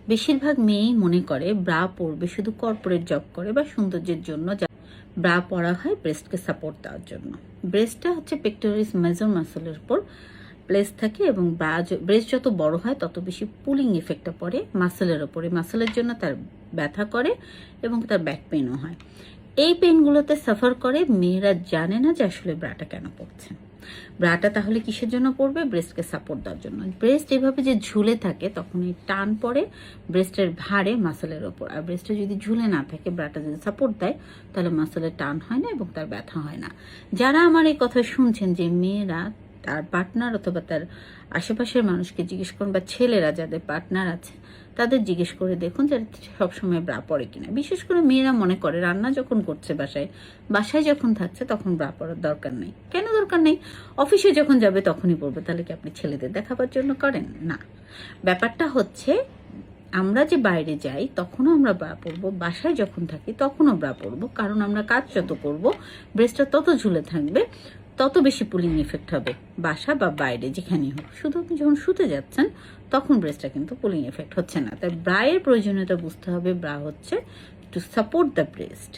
বেশিরভাগ মেয়েই মনে করে ব্রা পরবে শুধু কর্পোরেট জব করে বা সৌন্দর্যের জন্য। ব্রা পরা হয় ব্রেস্টকে সাপোর্ট দেওয়ার জন্য। ব্রেস্টটা হচ্ছে পেক্টোরিস মেজর মাসলের উপর প্লেস থাকে এবং ব্রেস্ট যত বড় হয় তত বেশি পুলিং ইফেক্টটা পড়ে মাসলের ওপরে। মাসলের জন্য তার ব্যথা করে এবং তার ব্যাক পেনও হয়। এই পেনগুলোতে সাফার করে মেয়েরা জানে না যে আসলে ব্রাটা কেন পড়ছে। ব্রাটা তাহলে কিসের জন্য পড়বে? ব্রেস্টকে সাপোর্ট দেওয়ার জন্য। ব্রেস্ট এভাবে যে ঝুলে থাকে তখন এই টান পড়ে ব্রেস্টের ভারে মাসলের ওপর। আর ব্রেস্টে যদি ঝুলে না থাকে, ব্রাটা যদি সাপোর্ট দেয়, তাহলে মাসলের টান হয় না এবং তার ব্যথা হয় না। যারা আমার এই কথা শুনছেন যে মেয়েরা তার পার্টনার অথবা তার আশেপাশের মানুষকে জিজ্ঞেস করুন, বা ছেলেরা যাদের পার্টনার আছে তাদের জিজ্ঞেস করে দেখুন যে সবসময় ব্রা পরে কিনা। বিশেষ করে মেয়েরা মনে করে রান্না যখন করছে বাসায় যখন থাকছে তখন ব্রা পরার দরকার নেই। কেন দরকার নেই? অফিসে যখন যাবে তখনই পরবে। তাহলে কি আপনি ছেলেদের দেখাবার জন্য করেন? না। ব্যাপারটা হচ্ছে আমরা যে বাইরে যাই তখনও আমরা ব্রা পরবো, বাসায় যখন থাকি তখনও ব্রা পরবো। কারণ আমরা কাজ যত করবো ব্রেস্টটা তত ঝুলে থাকবে, তত বেশি পুলিং ইফেক্ট হবে, বাসা বা বাইরে যেখানেই হোক। শুধু আপনি যখন শুতে যাচ্ছেন তখন ব্রেস্টটা কিন্তু পুলিং ইফেক্ট হচ্ছে না। তাই ব্রায়ের প্রয়োজনীয়তা বুঝতে হবে। ব্রা হচ্ছে টু সাপোর্ট দ্য ব্রেস্ট।